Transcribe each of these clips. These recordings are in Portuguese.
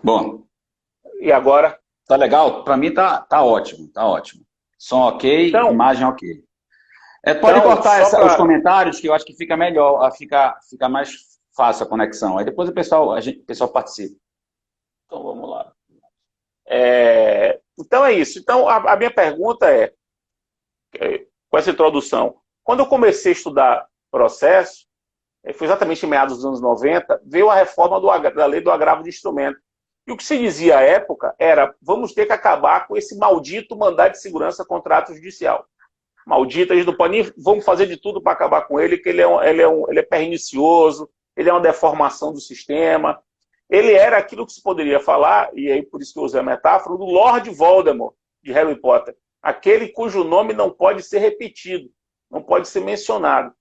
Bom, E agora? tá legal? Para mim tá ótimo, tá ótimo. Som ok, Então, imagem ok. Pode então cortar só os para. comentários que eu acho que fica melhor, fica mais fácil a conexão. Aí depois o pessoal participa. Então vamos lá. Então é isso. Então a minha pergunta com essa introdução, quando eu comecei a estudar processo, foi exatamente em meados dos anos 90, veio a reforma da lei do agravo de instrumento. E o que se dizia à época era: vamos ter que acabar com esse maldito mandado de segurança contra ato judicial. Maldito, a gente não pode nem. Vamos fazer de tudo para acabar com ele, que ele é pernicioso, ele é uma deformação do sistema. Ele era aquilo que se poderia falar, e aí por isso que eu usei a metáfora, do Lord Voldemort, de Harry Potter. Aquele cujo nome não pode ser repetido, não pode ser mencionado.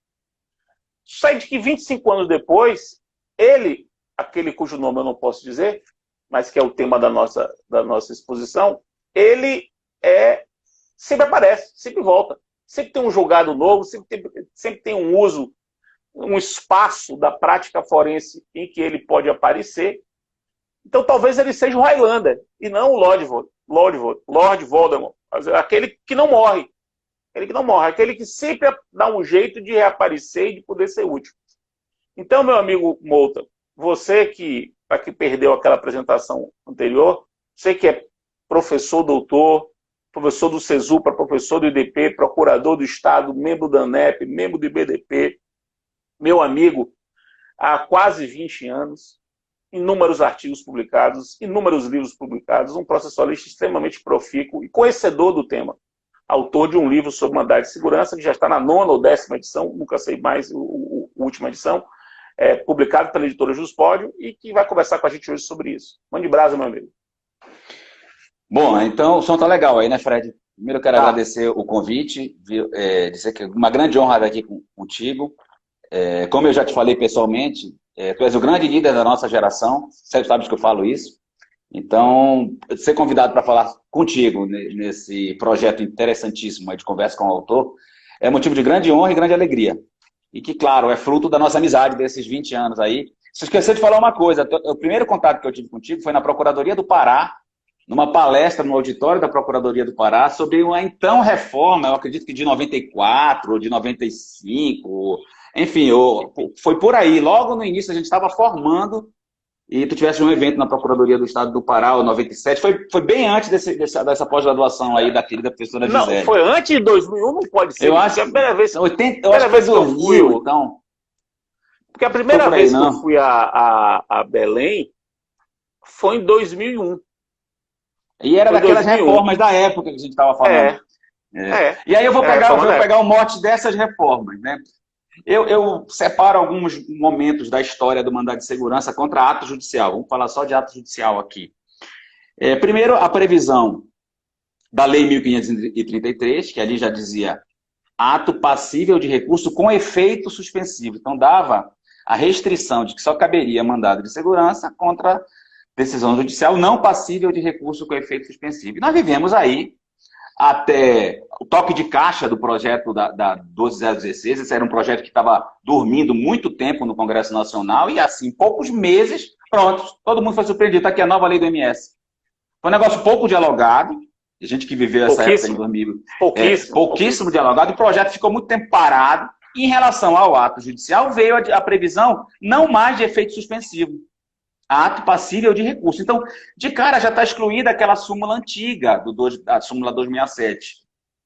Sai de que 25 anos depois, ele, aquele cujo nome eu não posso dizer, mas que é o tema da nossa exposição, ele sempre aparece, sempre volta. Sempre tem um julgado novo, sempre tem um uso, um espaço da prática forense em que ele pode aparecer. Então talvez ele seja o Highlander, e não o Lord Voldemort, aquele que não morre. Aquele que sempre dá um jeito de reaparecer e de poder ser útil. Então, meu amigo Mouta, você que, para que perdeu aquela apresentação anterior, você que é professor, doutor, professor do CESUPA, professor do IDP, procurador do Estado, membro da ANEP, membro do IBDP, meu amigo, há quase 20 anos, inúmeros artigos publicados, inúmeros livros publicados, um processualista extremamente profícuo e conhecedor do tema. Autor de um livro sobre mandado de segurança, que já está na 9ª ou 10ª edição, nunca sei mais a última edição, publicado pela editora Juspódio, e que vai conversar com a gente hoje sobre isso. Mande brasa, meu amigo. Bom, então o som tá legal aí, né, Fred? Primeiro eu quero Tá. agradecer o convite, dizer que é uma grande honra estar aqui contigo. Como eu já te falei pessoalmente, tu és o grande líder da nossa geração, você sabe que eu falo isso. Então, ser convidado para falar contigo nesse projeto interessantíssimo aí de conversa com o autor é motivo de grande honra e grande alegria. E que, claro, é fruto da nossa amizade desses 20 anos aí. Se esquecer de falar uma coisa, o primeiro contato que eu tive contigo foi na Procuradoria do Pará, numa palestra no auditório da Procuradoria do Pará, sobre uma então reforma, eu acredito que de 94 ou de 95, enfim, foi por aí. Logo no início a gente estava formando e tu tivesse um evento na Procuradoria do Estado do Pará, ou 97, foi bem antes dessa pós-graduação aí da querida professora Não, Gisele. foi antes de 2001, não pode ser. Eu acho, Porque a primeira vez, 80, eu acho primeira que foi vez que eu fui, 2000, então, porque a foi primeira por aí, vez que eu não? fui a Belém foi em 2001. E era Foi em daquelas 2001. reformas da época que a gente estava falando. É, E aí eu vou reforma da época. pegar o mote dessas reformas, né? Eu separo alguns momentos da história do mandado de segurança contra ato judicial. Vamos falar só de ato judicial aqui. Primeiro, a previsão da Lei 1533, que ali já dizia ato passível de recurso com efeito suspensivo. Então, dava a restrição de que só caberia mandado de segurança contra decisão judicial não passível de recurso com efeito suspensivo. E nós vivemos aí até o toque de caixa do projeto da 12016. Esse era um projeto que estava dormindo muito tempo no Congresso Nacional e, assim, poucos meses, pronto, todo mundo foi surpreendido. Está aqui a nova lei do MS. Foi um negócio pouco dialogado, a gente que viveu essa época em 2000, pouquíssimo dialogado, o projeto ficou muito tempo parado. E em relação ao ato judicial, veio a previsão não mais de efeito suspensivo, ato passível de recurso. Então, de cara, já está excluída aquela súmula antiga, da súmula 267,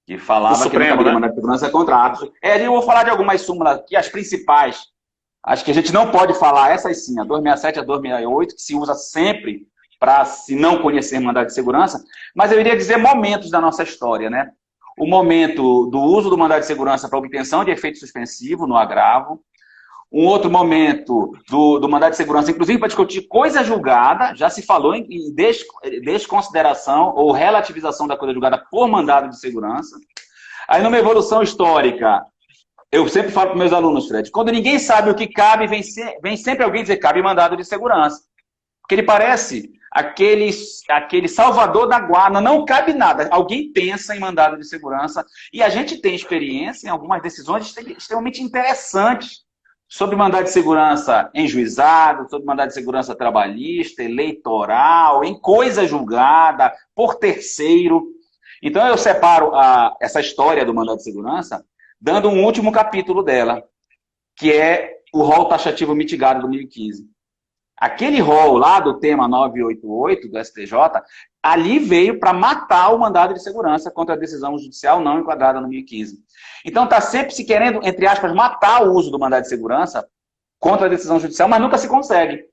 que falava Do que não Supremo, caberia né? mandado de segurança contra atos. Eu vou falar de algumas súmulas aqui, as principais. Acho que a gente não pode falar, essas sim, a 267 e a 268, que se usa sempre para se não conhecer mandado de segurança, mas eu iria dizer momentos da nossa história, né? O momento do uso do mandado de segurança para obtenção de efeito suspensivo no agravo, um outro momento do mandado de segurança, inclusive para discutir coisa julgada, já se falou em desconsideração ou relativização da coisa julgada por mandado de segurança. Aí, numa evolução histórica, eu sempre falo para meus alunos, Fred, quando ninguém sabe o que cabe, vem sempre alguém dizer cabe mandado de segurança. Porque ele parece aquele salvador da guarda, não cabe nada. Alguém pensa em mandado de segurança e a gente tem experiência em algumas decisões extremamente interessantes sobre mandado de segurança em juizado, sobre mandado de segurança trabalhista, eleitoral, em coisa julgada, por terceiro. Então eu separo essa história do mandado de segurança dando um último capítulo dela, que é o rol taxativo mitigado do 2015. Aquele rol lá do tema 988 do STJ, ali veio para matar o mandado de segurança contra a decisão judicial não enquadrada no 2015. Então está sempre se querendo, entre aspas, matar o uso do mandado de segurança contra a decisão judicial, mas nunca se consegue.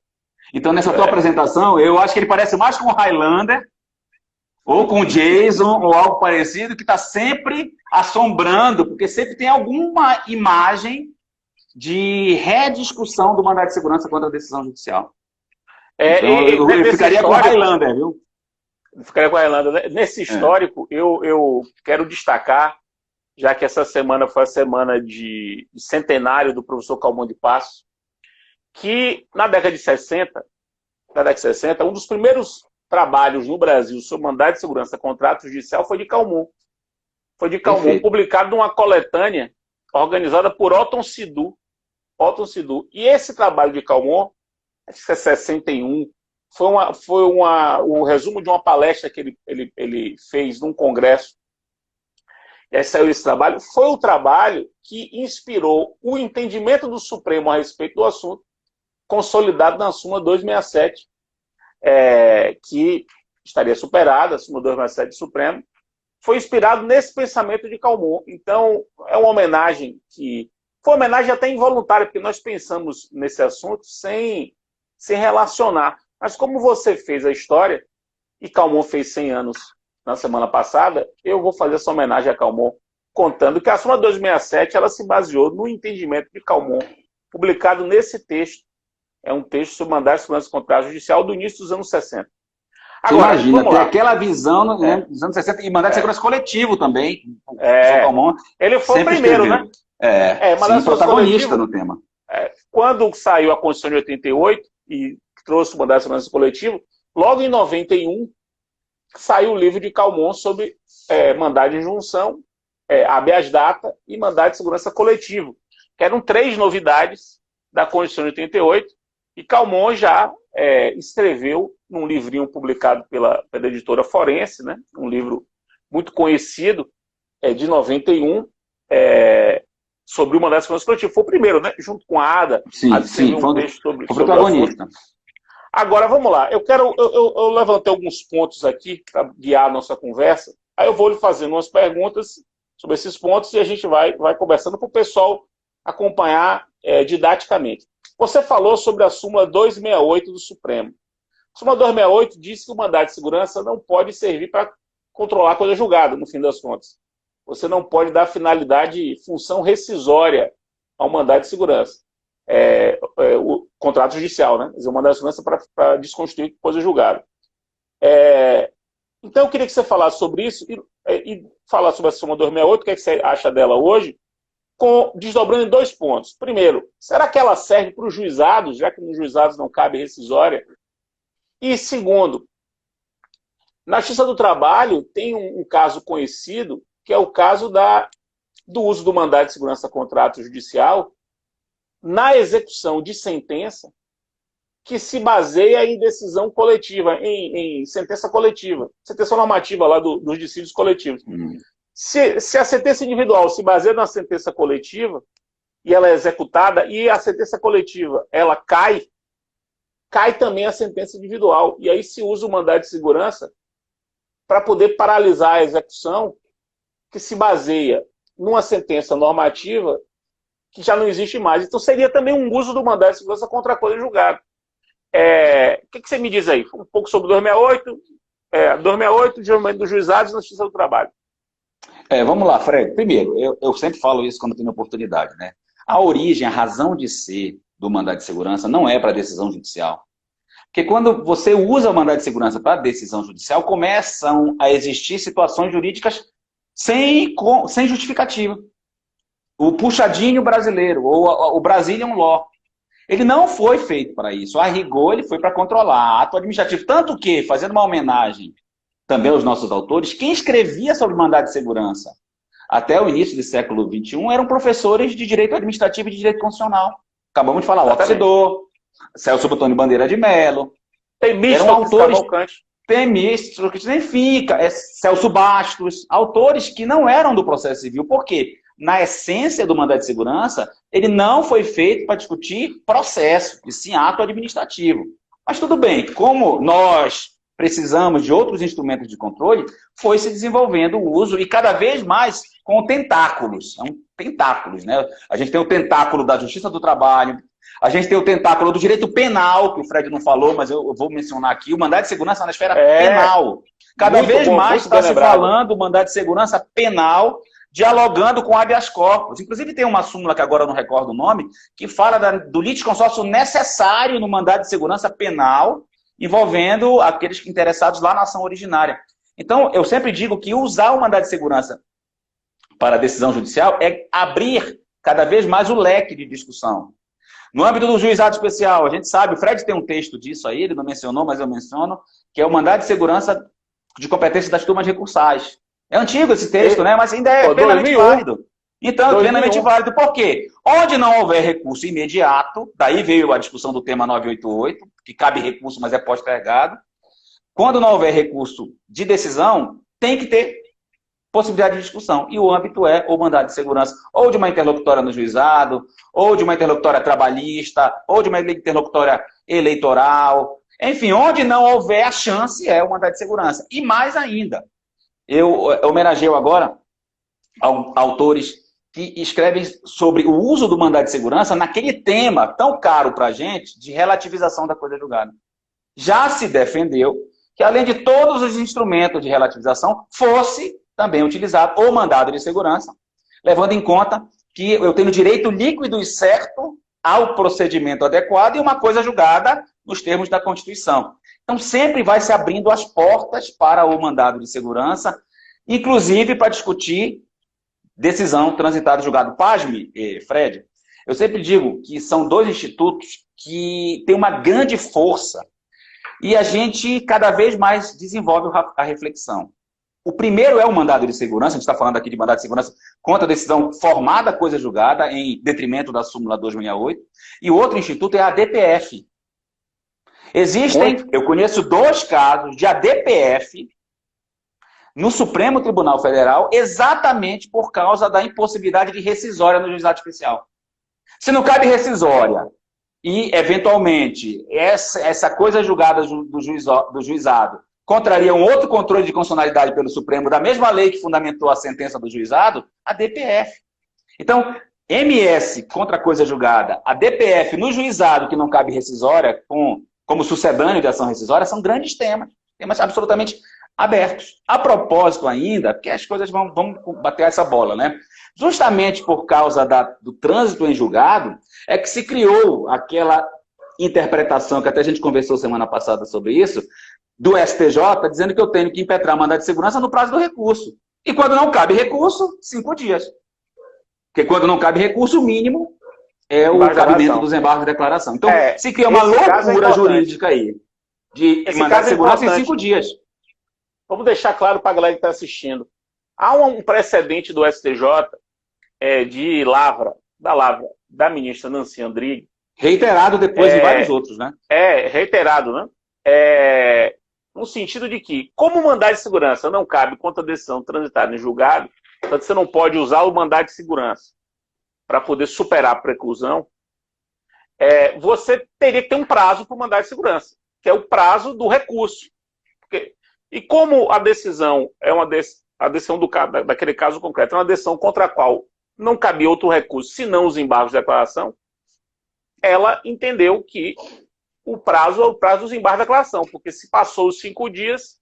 Então nessa tua apresentação, eu acho que ele parece mais com o Highlander, ou com o Jason, ou algo parecido, que está sempre assombrando, porque sempre tem alguma imagem de rediscussão do mandado de segurança contra a decisão judicial. Então, eu ficaria com o Highlander, viu? Ficaria com o Highlander. Nesse histórico, eu quero destacar, já que essa semana foi a semana de centenário do professor Calmon de Passos, que na década de 60, um dos primeiros trabalhos no Brasil sobre mandado de segurança contra ato judicial foi de Calmon. Foi de Calmon, publicado numa coletânea organizada por Otton Sidu. E esse trabalho de Calmon, acho que é 61, foi o resumo de uma palestra que ele fez num congresso. E aí saiu esse trabalho. Foi o trabalho que inspirou o entendimento do Supremo a respeito do assunto, consolidado na súmula 267, que estaria superada, a súmula 267 do Supremo, foi inspirado nesse pensamento de Calmon. Então, é uma homenagem que... Foi uma homenagem até involuntária, porque nós pensamos nesse assunto sem relacionar. Mas como você fez a história, e Calmon fez 100 anos na semana passada, eu vou fazer essa homenagem a Calmon, contando que a súmula 267 ela se baseou no entendimento de Calmon, publicado nesse texto. É um texto sobre mandado de segurança contra a judicial do início dos anos 60. Agora, imagina, tem aquela visão dos anos 60 e mandado de segurança coletivo também. Ele foi o primeiro, escreveu. né? Sim, protagonista no tema. Quando saiu a Constituição de 88 e trouxe o mandado de segurança coletivo, logo em 91 saiu o livro de Calmon sobre mandado de injunção, habeas data e mandado de segurança coletivo, que eram 3 novidades da Constituição de 88, e Calmon já escreveu num livrinho publicado pela editora Forense, né? Um livro muito conhecido, de 91, sobre o mandado de segurança coletivo. Foi o primeiro, né? Junto com a Ada. Sim, um texto sobre o protagonista. Agora, vamos lá. Eu levantei alguns pontos aqui para guiar a nossa conversa. Aí eu vou lhe fazendo umas perguntas sobre esses pontos e a gente vai conversando para o pessoal acompanhar didaticamente. Você falou sobre a súmula 268 do Supremo. A súmula 268 diz que o mandado de segurança não pode servir para controlar a coisa julgada, no fim das contas. Você não pode dar finalidade e função rescisória ao mandado de segurança. O contrato judicial, né? Quer dizer, o mandado de segurança para desconstruir coisa julgada. Então, eu queria que você falasse sobre isso e falasse sobre a súmula 268, o que, é que você acha dela hoje, desdobrando em 2 pontos. Primeiro, será que ela serve para os juizados, já que nos juizados não cabe rescisória? E segundo, na Justiça do Trabalho tem um caso conhecido, que é o caso do uso do mandado de segurança contra ato judicial na execução de sentença que se baseia em decisão coletiva, em sentença coletiva, sentença normativa lá dos dissídios coletivos. Se a sentença individual se baseia na sentença coletiva e ela é executada e a sentença coletiva ela cai também a sentença individual. E aí se usa o mandado de segurança para poder paralisar a execução que se baseia numa sentença normativa que já não existe mais. Então seria também um uso do mandado de segurança contra a coisa julgada. O que você me diz aí? Um pouco sobre 268, 268, desenvolvimento dos juizados na Justiça do Trabalho. Vamos lá, Fred. Primeiro, eu sempre falo isso quando tenho oportunidade, né? A origem, a razão de ser do mandado de segurança não é para decisão judicial. Porque quando você usa o mandado de segurança para decisão judicial, começam a existir situações jurídicas sem justificativa. O puxadinho brasileiro, ou o Brazilian Law, ele não foi feito para isso. A rigor, ele foi para controlar ato administrativo. Tanto que, fazendo uma homenagem também aos nossos autores, quem escrevia sobre mandado de segurança até o início do século XXI eram professores de direito administrativo e de direito constitucional. Acabamos de falar, Otto Sidor, Celso Botoni Bandeira de Mello. Temístocles Cavalcante. Temístocles, nem fica. Celso Bastos, autores que não eram do processo civil. Por quê? Na essência do mandado de segurança, ele não foi feito para discutir processo, e sim ato administrativo. Mas tudo bem, como nós precisamos de outros instrumentos de controle, foi se desenvolvendo o uso, e cada vez mais com tentáculos. São tentáculos, né? A gente tem o tentáculo da Justiça do Trabalho, a gente tem o tentáculo do direito penal, que o Fred não falou, mas eu vou mencionar aqui, o mandado de segurança na esfera penal. Cada vez mais está se falando do mandado de segurança penal, dialogando com habeas corpus. Inclusive tem uma súmula, que agora eu não recordo o nome, que fala do litisconsórcio necessário no mandado de segurança penal, envolvendo aqueles interessados lá na ação originária. Então, eu sempre digo que usar o mandado de segurança para a decisão judicial é abrir cada vez mais o leque de discussão. No âmbito do juizado especial, a gente sabe, o Fred tem um texto disso aí, ele não mencionou, mas eu menciono, que é o mandado de segurança de competência das turmas recursais. É antigo esse texto, né? Mas ainda é plenamente válido. Então, é plenamente válido. Por quê? Onde não houver recurso imediato, daí veio a discussão do tema 988, que cabe recurso, mas é postergado. Quando não houver recurso de decisão, tem que ter possibilidade de discussão. E o âmbito é o mandado de segurança, ou de uma interlocutória no juizado, ou de uma interlocutória trabalhista, ou de uma interlocutória eleitoral. Enfim, onde não houver a chance, é o mandado de segurança. E mais ainda, eu homenageio agora autores que escrevem sobre o uso do mandado de segurança naquele tema tão caro para a gente de relativização da coisa julgada. Já se defendeu que, além de todos os instrumentos de relativização, fosse também utilizado o mandado de segurança, levando em conta que eu tenho direito líquido e certo ao procedimento adequado e uma coisa julgada nos termos da Constituição. Então, sempre vai se abrindo as portas para o mandado de segurança, inclusive para discutir decisão transitada julgado. Pasme, Fred, eu sempre digo que são dois institutos que têm uma grande força e a gente cada vez mais desenvolve a reflexão. O primeiro é o mandado de segurança, a gente está falando aqui de mandado de segurança contra a decisão formada coisa julgada em detrimento da súmula 268, e o outro instituto é a ADPF. Eu conheço 2 casos de ADPF no Supremo Tribunal Federal exatamente por causa da impossibilidade de rescisória no juizado especial. Se não cabe rescisória e, eventualmente, essa coisa julgada do juizado contraria um outro controle de constitucionalidade pelo Supremo da mesma lei que fundamentou a sentença do juizado, a DPF. Então, MS contra coisa julgada, a DPF no juizado que não cabe rescisória, como sucedâneo de ação rescisória, são grandes temas absolutamente abertos. A propósito ainda, porque as coisas vão bater essa bola, né? Justamente por causa do trânsito em julgado, é que se criou aquela interpretação, que até a gente conversou semana passada sobre isso, do STJ, dizendo que eu tenho que impetrar mandado de segurança no prazo do recurso. E quando não cabe recurso, 5 dias. Porque quando não cabe recurso, o mínimo é o cabimento dos embargos de declaração. Então, se cria uma loucura jurídica aí, de mandado de segurança em 5 dias. Vamos deixar claro para a galera que está assistindo. Há um precedente do STJ de da ministra Nancy Andrighi. Reiterado depois de vários outros, né? Reiterado, né? No sentido de que, como o mandado de segurança não cabe contra a decisão transitada em julgado, portanto, você não pode usar o mandado de segurança para poder superar a preclusão, você teria que ter um prazo para o mandado de segurança, que é o prazo do recurso. E como a decisão a decisão daquele caso concreto é uma decisão contra a qual não cabia outro recurso, senão os embargos de declaração, ela entendeu que o prazo é o prazo dos embargos de declaração, porque se passou os 5 dias,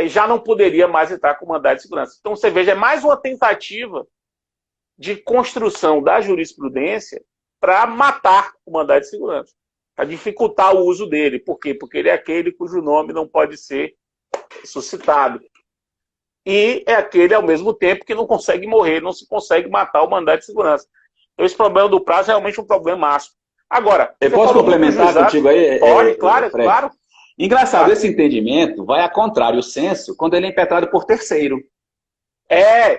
já não poderia mais entrar com mandado de segurança. Então, você veja, é mais uma tentativa de construção da jurisprudência para matar o mandado de segurança, para dificultar o uso dele. Por quê? Porque ele é aquele cujo nome não pode ser suscitado. E é aquele, ao mesmo tempo, que não consegue morrer, não se consegue matar o mandado de segurança. Então, esse problema do prazo é realmente um problema máximo. Agora, eu posso complementar contigo aí? Pode, claro. Engraçado, esse entendimento vai a contrário senso quando ele é impetrado por terceiro.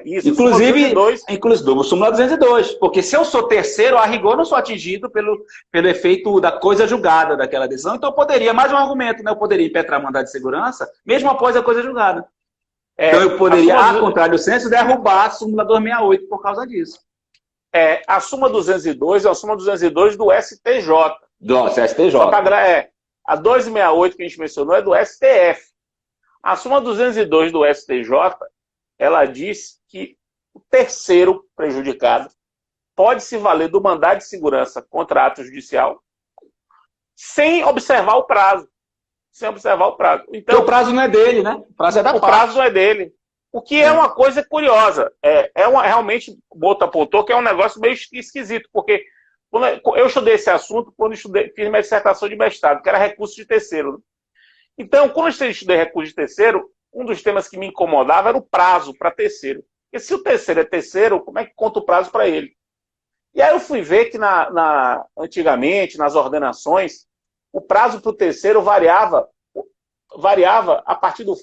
Isso. Inclusive, do súmula 202. Porque se eu sou terceiro, a rigor, eu não sou atingido pelo efeito da coisa julgada daquela decisão. Então, eu poderia, mais um argumento, né? Eu poderia impetrar mandado de segurança, mesmo após a coisa julgada. Então, eu poderia, a contrário do senso, derrubar a súmula 268 por causa disso. A súmula 202 é a súmula 202 do STJ. Do STJ. Só que a 268 que a gente mencionou é do STF. A súmula 202 do STJ, ela diz que o terceiro prejudicado pode se valer do mandado de segurança contra ato judicial sem observar o prazo. Sem observar o prazo. Então, porque o prazo não é dele, né? O prazo é da parte. O prazo não é dele. O que é uma coisa curiosa. Realmente, o Boto apontou que é um negócio meio esquisito, porque eu estudei esse assunto quando fiz minha dissertação de mestrado, que era recurso de terceiro. Né? Então, quando eu estudei recurso de terceiro, um dos temas que me incomodava era o prazo para terceiro. Porque se o terceiro é terceiro, como é que conta o prazo para ele? E aí eu fui ver que antigamente, nas ordenações, o prazo para o terceiro variava a partir do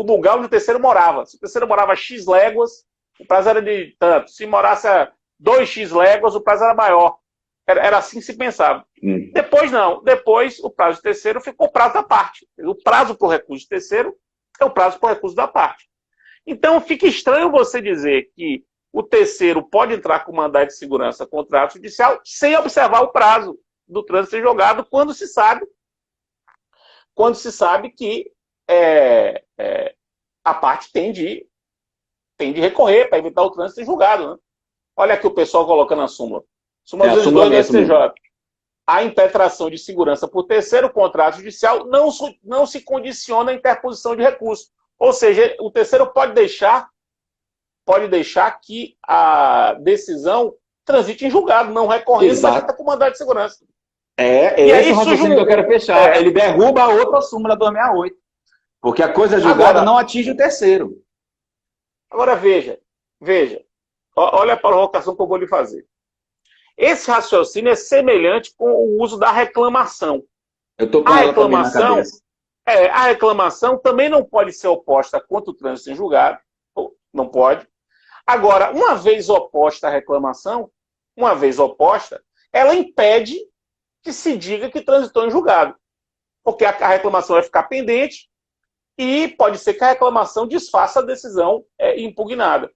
lugar onde o terceiro morava. Se o terceiro morava X léguas, o prazo era de tanto. Se morasse a 2X léguas, o prazo era maior. Era assim que se pensava. Depois não. Depois, o prazo de terceiro ficou o prazo da parte. O prazo para o recurso de terceiro é o prazo para o recurso da parte. Então, fica estranho você dizer que o terceiro pode entrar com mandado de segurança contra ato judicial sem observar o prazo do trânsito em julgado, quando se sabe que a parte tem de recorrer para evitar o trânsito em julgado. Né? Olha aqui o pessoal colocando a súmula. Súmula 202 do STJ. A impetração de segurança por terceiro contra ato judicial não se condiciona à interposição de recurso. Ou seja, o terceiro pode deixar que a decisão transite em julgado, não recorrendo, mas está com mandado de segurança. Esse é o raciocínio que eu quero fechar. Ele derruba a outra súmula 268. Porque a coisa julgada não atinge o terceiro. Agora veja. Olha a provocação que eu vou lhe fazer. Esse raciocínio é semelhante com o uso da reclamação. Eu estou com ela também na cabeça. A reclamação também não pode ser oposta contra o trânsito em julgado. Não pode. Agora, uma vez oposta à reclamação, ela impede que se diga que transitou em julgado. Porque a reclamação vai ficar pendente e pode ser que a reclamação desfaça a decisão impugnada.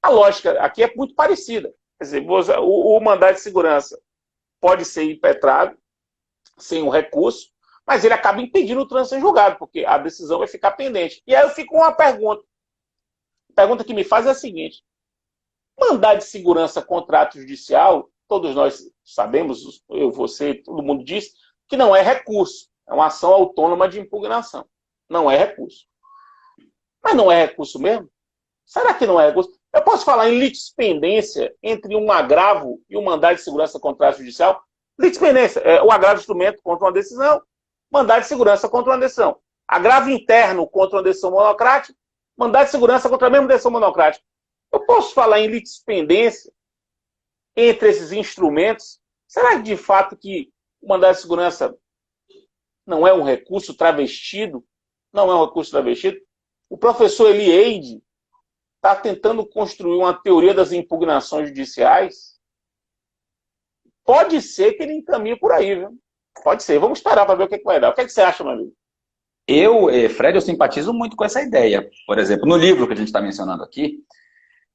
A lógica aqui é muito parecida. Quer dizer, o mandado de segurança pode ser impetrado sem um recurso, mas ele acaba impedindo o trânsito em julgado, porque a decisão vai ficar pendente. E aí eu fico com uma pergunta. A pergunta que me faz é a seguinte. Mandado de segurança contra ato judicial, todos nós sabemos, eu, você, todo mundo diz, que não é recurso. É uma ação autônoma de impugnação. Não é recurso. Mas não é recurso mesmo? Será que não é recurso? Eu posso falar em litispendência entre um agravo e um mandado de segurança contra ato judicial? Litispendência é o agravo de instrumento contra uma decisão, mandado de segurança contra uma decisão. Agravo interno contra uma decisão monocrática, mandado de segurança contra a mesma decisão monocrática. Eu posso falar em litispendência entre esses instrumentos? Será que de fato que o mandado de segurança não é um recurso travestido? Não é um recurso travestido? O professor Eli Eide está tentando construir uma teoria das impugnações judiciais. Pode ser que ele encaminhe por aí, viu? Pode ser. Vamos esperar para ver o que vai dar. O que você acha, meu amigo? Fred, eu simpatizo muito com essa ideia. Por exemplo, no livro que a gente está mencionando aqui,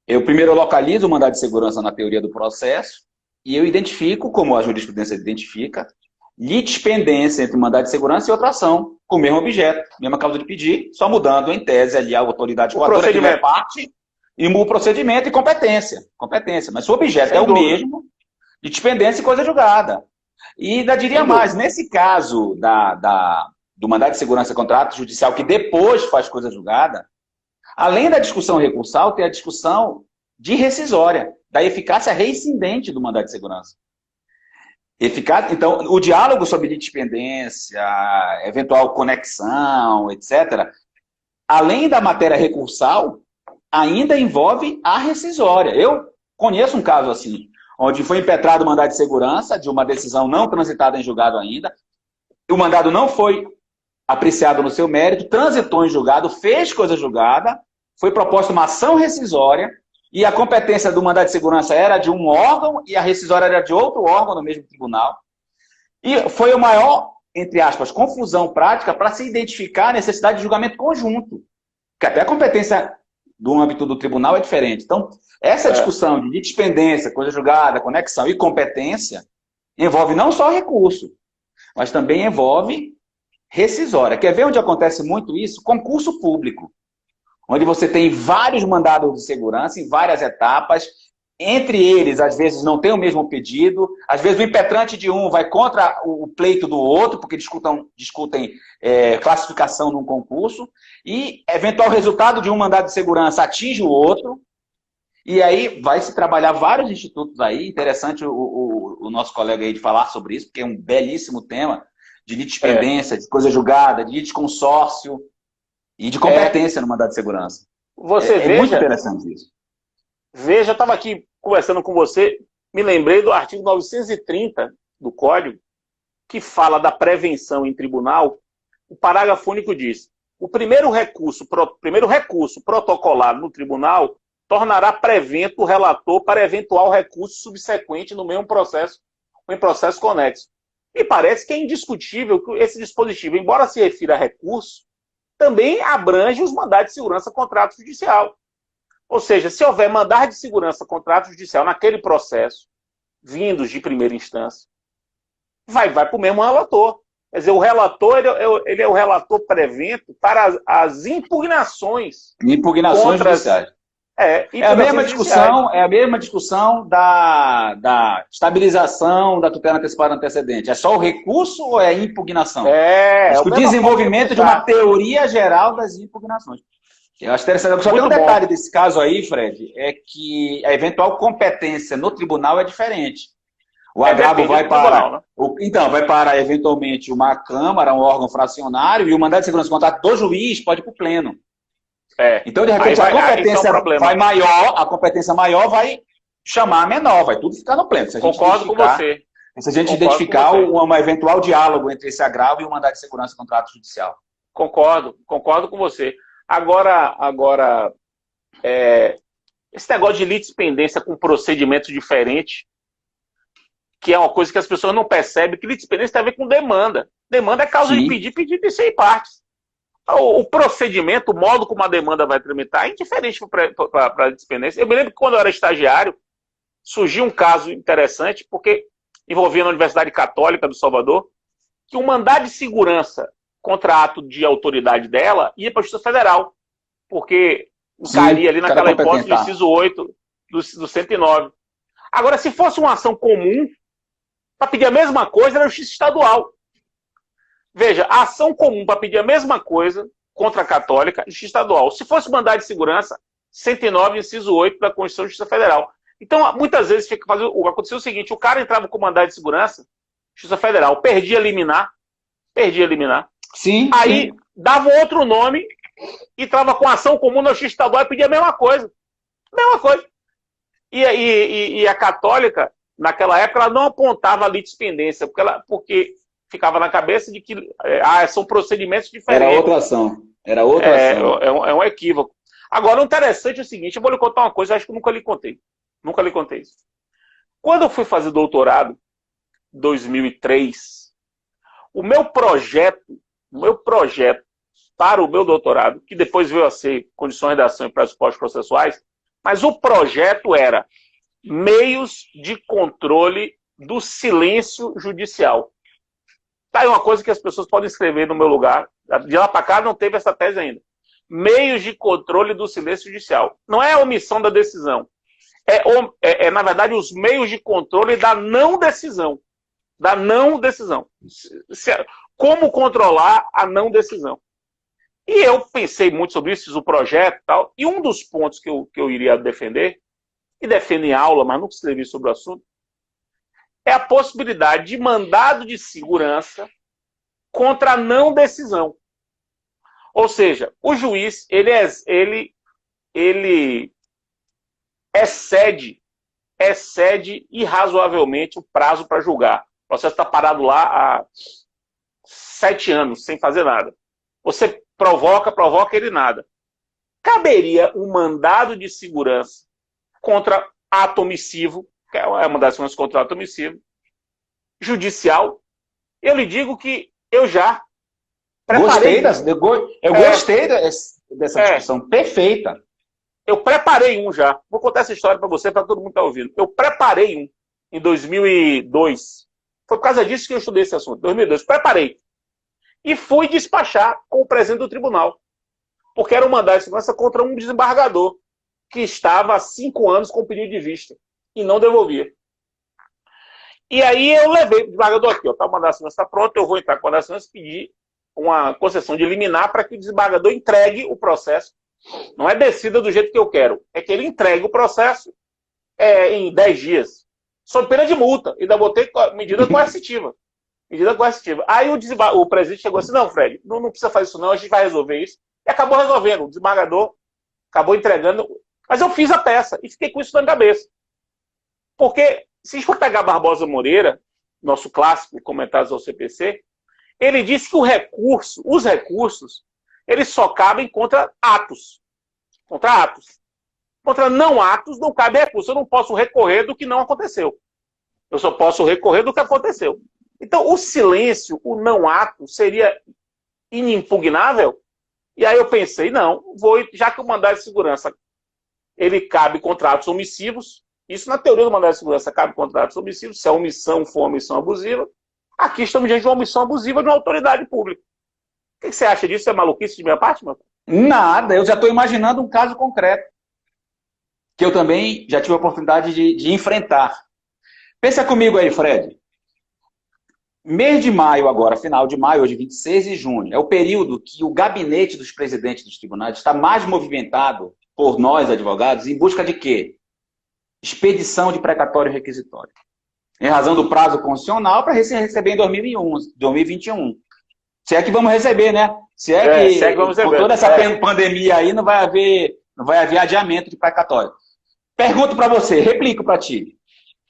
eu primeiro localizo o mandado de segurança na teoria do processo e eu identifico, como a jurisprudência identifica, litispendência entre mandado de segurança e outra ação, com o mesmo objeto, mesma causa de pedir, só mudando em tese ali a autoridade coatora, que não é parte, e o procedimento e competência. Mas se o objeto é o mesmo, litispendência e coisa julgada. E ainda diria mais, nesse caso do mandado de segurança contra ato judicial, que depois faz coisa julgada, além da discussão recursal, tem a discussão de rescisória, da eficácia reincidente do mandado de segurança. Então, o diálogo sobre litispendência, eventual conexão, etc., além da matéria recursal, ainda envolve a rescisória. Eu conheço um caso assim, onde foi impetrado o mandado de segurança de uma decisão não transitada em julgado ainda, o mandado não foi apreciado no seu mérito, transitou em julgado, fez coisa julgada, foi proposta uma ação rescisória e a competência do mandado de segurança era de um órgão e a rescisória era de outro órgão no mesmo tribunal. E foi o maior, entre aspas, confusão prática para se identificar a necessidade de julgamento conjunto. Porque até a competência do âmbito do tribunal é diferente. Então, essa discussão de litispendência, coisa julgada, conexão e competência envolve não só recurso, mas também envolve rescisória. Quer ver onde acontece muito isso? Concurso público, onde você tem vários mandados de segurança em várias etapas, entre eles, às vezes, não tem o mesmo pedido, às vezes o impetrante de um vai contra o pleito do outro, porque discutem classificação num concurso, e eventual resultado de um mandado de segurança atinge o outro, e aí vai se trabalhar vários institutos aí, interessante o nosso colega aí de falar sobre isso, porque é um belíssimo tema de litispendência, de coisa julgada, de litisconsórcio e de competência no mandado de segurança. Você veja, muito interessante isso. Veja, eu estava aqui conversando com você, me lembrei do artigo 930 do Código, que fala da prevenção em tribunal. O parágrafo único diz: o primeiro recurso protocolado no tribunal tornará prevento o relator para eventual recurso subsequente no mesmo processo ou em processo conexo. Me parece que é indiscutível que esse dispositivo, embora se refira a recurso, também abrange os mandados de segurança contrato judicial. Ou seja, se houver mandado de segurança contrato judicial naquele processo, vindos de primeira instância, vai para o mesmo relator. Quer dizer, o relator ele é o relator prevento para as impugnações. Impugnações judiciais. É a mesma discussão da estabilização da tutela antecipada antecedente. É só o recurso ou é a impugnação? O desenvolvimento de uma teoria geral das impugnações. Eu acho interessante. Só tem um detalhe desse caso aí, Fred, é que a eventual competência no tribunal é diferente. O agravo vai para... vai para, eventualmente, uma Câmara, um órgão fracionário, e o mandado de segurança de contrato do juiz pode ir para o pleno. Então, de repente, a competência vai maior, a competência maior vai chamar a menor, vai tudo ficar no pleno. Concordo com você. Se a gente identificar um eventual diálogo entre esse agravo e o mandado de segurança de contrato judicial. Concordo com você. Agora, esse negócio de litispendência com procedimento diferente, que é uma coisa que as pessoas não percebem, que litispendência tem a ver com demanda. Demanda é causa de pedir de 100 partes. O procedimento, o modo como a demanda vai tramitar, é indiferente para a litispendência. Eu me lembro que quando eu era estagiário, surgiu um caso interessante, porque envolvia na Universidade Católica do Salvador, que um mandado de segurança contra ato de autoridade dela ia para a Justiça Federal, porque cairia ali naquela hipótese do inciso 8 do 109. Agora, se fosse uma ação comum, para pedir a mesma coisa, era a Justiça Estadual. Veja, a ação comum para pedir a mesma coisa contra a Católica, Justiça Estadual. Se fosse mandado de segurança, 109, inciso 8 da Constituição de Justiça Federal. Então, muitas vezes, aconteceu o seguinte: o cara entrava com mandado de segurança, Justiça Federal, perdia liminar. Aí, dava outro nome, entrava com ação comum na Justiça Estadual e pedia a mesma coisa. E a Católica, naquela época, ela não apontava a litispendência, porque ficava na cabeça de que são procedimentos diferentes. Era outra ação. É um equívoco. Agora, o interessante é o seguinte: eu vou lhe contar uma coisa, acho que eu nunca lhe contei. Nunca lhe contei isso. Quando eu fui fazer doutorado, em 2003, o meu projeto para o meu doutorado, que depois veio a ser condições de ação e pressupostos processuais, mas o projeto era meios de controle do silêncio judicial. Tá aí uma coisa que as pessoas podem escrever no meu lugar. De lá para cá não teve essa tese ainda. Meios de controle do silêncio judicial. Não é a omissão da decisão. Na verdade, os meios de controle da não decisão. Como controlar a não decisão. E eu pensei muito sobre isso, fiz um projeto e tal. E um dos pontos que eu iria defender, e defendo em aula, mas nunca escrevi sobre o assunto, é a possibilidade de mandado de segurança contra a não decisão. Ou seja, o juiz ele excede irrazoavelmente o prazo para julgar. O processo está parado lá há 7 anos, sem fazer nada. Você provoca ele nada. caberia um mandado de segurança contra ato omissivo, que é uma das ações contra ato omissivo, judicial. Eu lhe digo que eu já preparei. Gostei dessa discussão, perfeita. Eu preparei um já. Vou contar essa história para você, para todo mundo que está ouvindo. Eu preparei um em 2002. Foi por causa disso que eu estudei esse assunto. 2002, preparei. E fui despachar com o presidente do tribunal. Porque era um mandado de segurança contra um desembargador que estava há 5 anos com pedido de vista e não devolvia. E aí eu levei o desembargador aqui, ó, tá, o mandado de segurança está pronto, eu vou entrar com o mandado de segurança e pedir uma concessão de liminar para que o desembargador entregue o processo. Não é descida do jeito que eu quero, é que ele entregue o processo em 10 dias. Sob pena de multa, ainda botei medida coercitiva. Medida coercitiva. Aí o presidente chegou assim, não, Fred, não precisa fazer isso não, a gente vai resolver isso. E acabou resolvendo, o desembargador acabou entregando. Mas eu fiz a peça e fiquei com isso na cabeça. Porque, se a gente for pegar Barbosa Moreira, nosso clássico Comentários ao CPC, ele disse que os recursos, eles só cabem contra atos. Contra atos. Contra não atos, não cabe recurso. Eu não posso recorrer do que não aconteceu. Eu só posso recorrer do que aconteceu. Então, o silêncio, o não ato, seria inimpugnável? E aí eu pensei, não, já que o mandado de segurança ele cabe contra atos omissivos, isso na teoria do mandado de segurança cabe contra atos omissivos, se a omissão for uma omissão abusiva, aqui estamos diante de uma omissão abusiva de uma autoridade pública. O que você acha disso? É maluquice de minha parte, mano? Nada, eu já estou imaginando um caso concreto, que eu também já tive a oportunidade de enfrentar. Pensa comigo aí, Fred. Mês de maio agora, final de maio, hoje 26 de junho, é o período que o gabinete dos presidentes dos tribunais está mais movimentado por nós, advogados, em busca de quê? Expedição de precatório requisitório. Em razão do prazo constitucional para receber em 2021. Se é que vamos receber, né? Se é que vamos receber. Com toda essa pandemia aí, não vai haver adiamento de precatório. Pergunto para você, replico para ti.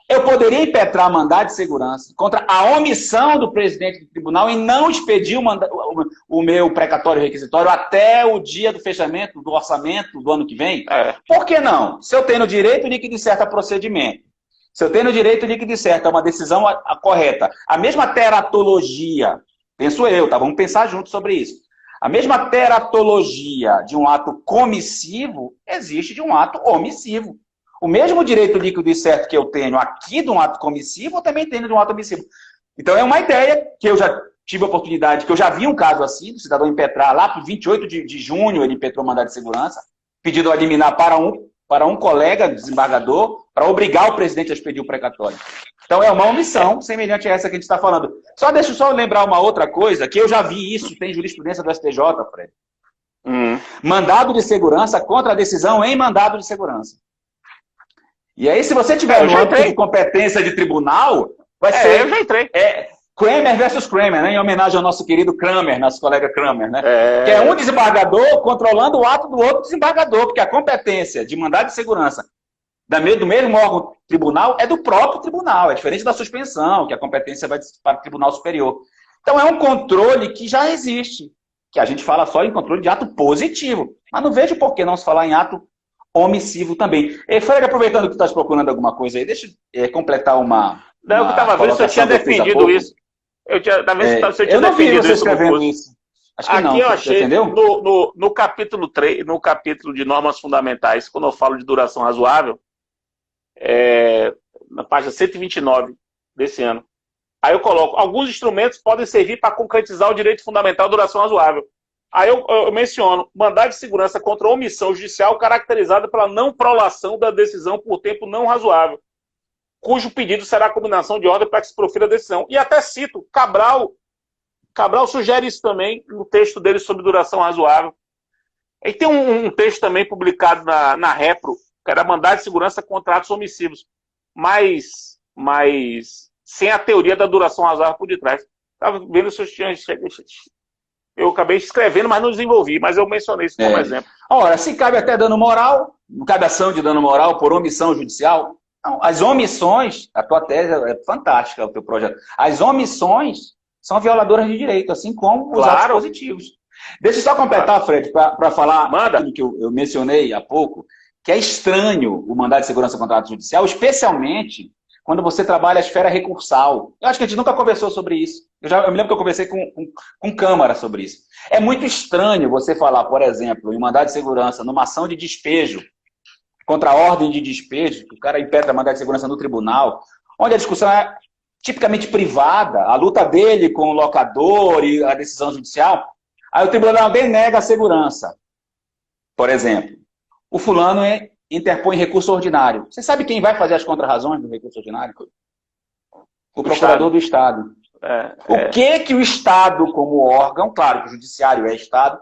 Eu poderia impetrar mandado de segurança contra a omissão do presidente do tribunal em não expedir o meu precatório requisitório até o dia do fechamento do orçamento do ano que vem? Por que não? Se eu tenho direito de que disserta procedimento, se eu tenho direito de que disserta uma decisão correta, a mesma teratologia, penso eu, tá? Vamos pensar juntos sobre isso. A mesma teratologia de um ato comissivo existe de um ato omissivo. O mesmo direito líquido e certo que eu tenho aqui de um ato comissivo, eu também tenho de um ato omissivo. Então é uma ideia que eu já tive a oportunidade, que eu já vi um caso assim, do cidadão impetrar lá por 28 de junho, ele impetrou mandado de segurança, pedido a liminar para um colega desembargador, para obrigar o presidente a expedir o precatório. Então é uma omissão semelhante a essa que a gente está falando. Deixa eu só lembrar uma outra coisa, que eu já vi isso, tem jurisprudência do STJ, Fred. Mandado de segurança contra a decisão em mandado de segurança. E aí, se você tiver no âmbito de competência de tribunal, vai ser... Eu já entrei. Kramer versus Kramer, né? Em homenagem ao nosso querido Kramer, nosso colega Kramer, né? Que é um desembargador controlando o ato do outro desembargador, porque a competência de mandado de segurança do mesmo órgão tribunal é do próprio tribunal, é diferente da suspensão, que a competência vai para o Tribunal Superior. Então é um controle que já existe, que a gente fala só em controle de ato positivo, mas não vejo por que não se falar em ato omissivo também. Fred, aproveitando que tu estás procurando alguma coisa aí, deixa eu completar uma... Não, eu estava vendo se eu tinha defendido isso. Eu não vi você escrevendo isso. Acho que aqui não, eu achei, entendeu? no capítulo 3, no capítulo de normas fundamentais, quando eu falo de duração razoável, na página 129 desse ano, aí eu coloco, alguns instrumentos podem servir para concretizar o direito fundamental de duração razoável. Aí eu menciono, mandado de segurança contra omissão judicial caracterizada pela não prolação da decisão por tempo não razoável, cujo pedido será a combinação de ordem para que se profira a decisão. E até cito, Cabral sugere isso também no texto dele sobre duração razoável. E tem um texto também publicado na Repro, que era mandado de segurança contra atos omissivos, mas sem a teoria da duração razoável por detrás. Estava vendo se eu tinha... Eu acabei escrevendo, mas não desenvolvi, mas eu mencionei isso como exemplo. Ora, se cabe até dano moral, não cabe ação de dano moral por omissão judicial. Não, as omissões, a tua tese é fantástica, o teu projeto. As omissões são violadoras de direito, assim como os atos positivos. Deixa eu só completar, Fred, para falar Manda. aquilo que eu mencionei há pouco, que é estranho o mandado de segurança contra ato judicial, especialmente quando você trabalha a esfera recursal. Eu acho que a gente nunca conversou sobre isso. Eu me lembro que eu conversei com Câmara sobre isso. É muito estranho você falar, por exemplo, em mandado de segurança, numa ação de despejo, contra a ordem de despejo, que o cara impetra mandado de segurança no tribunal, onde a discussão é tipicamente privada, a luta dele com o locador e a decisão judicial, aí o tribunal denega a segurança. Por exemplo, o fulano interpõe recurso ordinário. Você sabe quem vai fazer as contrarrazões do recurso ordinário? O procurador do Estado. O que o Estado, como órgão, claro que o judiciário é Estado,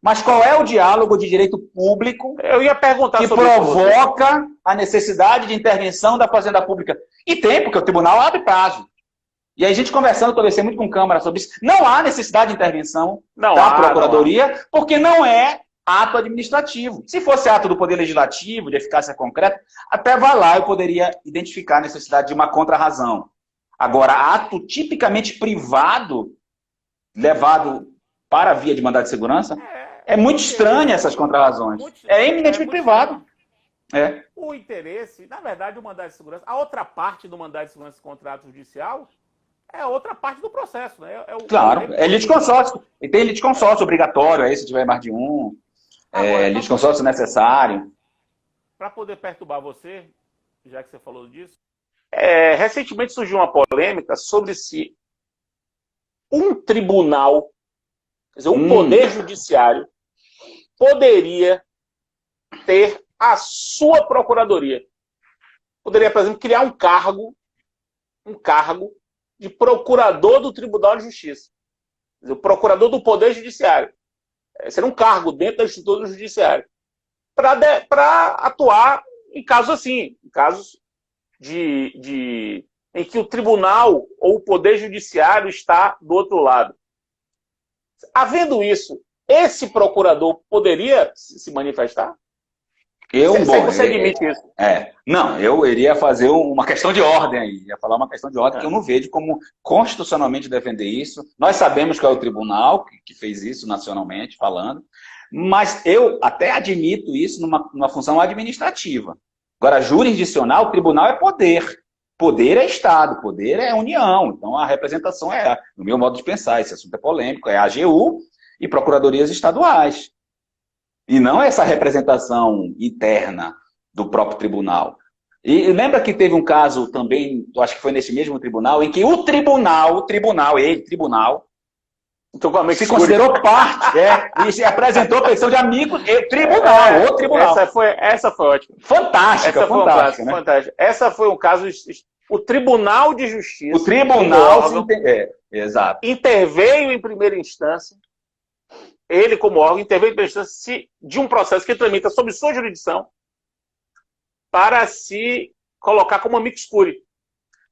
mas qual é o diálogo de direito público Eu ia perguntar que sobre provoca a necessidade de intervenção da Fazenda Pública? E tem, porque o tribunal abre prazo. E aí a gente conversando, conversei muito com Câmara sobre isso, não há necessidade de intervenção da Procuradoria, porque não é ato administrativo. Se fosse ato do Poder Legislativo, de eficácia concreta, até vai lá eu poderia identificar a necessidade de uma contrarrazão. Agora, ato tipicamente privado, levado para a via de mandado de segurança, é muito estranho essas contrarrazões. É eminentemente privado. O interesse, na verdade, o mandado de segurança, a outra parte do mandado de segurança contra ato judicial é outra parte do processo, né? Claro, é litisconsórcio. E tem litisconsórcio obrigatório, aí se tiver mais de um. Litisconsórcio necessário. Para poder perturbar você, já que você falou disso, recentemente surgiu uma polêmica sobre se um tribunal, quer dizer, um poder judiciário, poderia ter a sua procuradoria. Poderia, por exemplo, criar um cargo de procurador do Tribunal de Justiça. Quer dizer, o procurador do Poder Judiciário. Seria um cargo dentro da estrutura do Judiciário. Para atuar em casos assim, em casos em que o tribunal ou o Poder Judiciário está do outro lado. Havendo isso, esse procurador poderia se manifestar? Você admite isso? Não, eu iria fazer uma questão de ordem aí. Ia falar uma questão de ordem que eu não vejo como constitucionalmente defender isso. Nós sabemos que é o tribunal que fez isso nacionalmente falando, mas eu até admito isso numa função administrativa. Agora, jurisdicional, o tribunal é poder. Poder é Estado, poder é União. Então, a representação no meu modo de pensar, esse assunto é polêmico, é a AGU e procuradorias estaduais. E não essa representação interna do próprio tribunal. E lembra que teve um caso também, eu acho que foi nesse mesmo tribunal, em que o tribunal se considerou parte, e se apresentou a petição de amigo, o tribunal. Essa foi ótima. Fantástica, fantástica. Essa foi um caso, o Tribunal de Justiça. O tribunal, exato. Interveio em primeira instância, ele como órgão interveio em primeira instância de um processo que tramita sob sua jurisdição para se colocar como amicus curiae.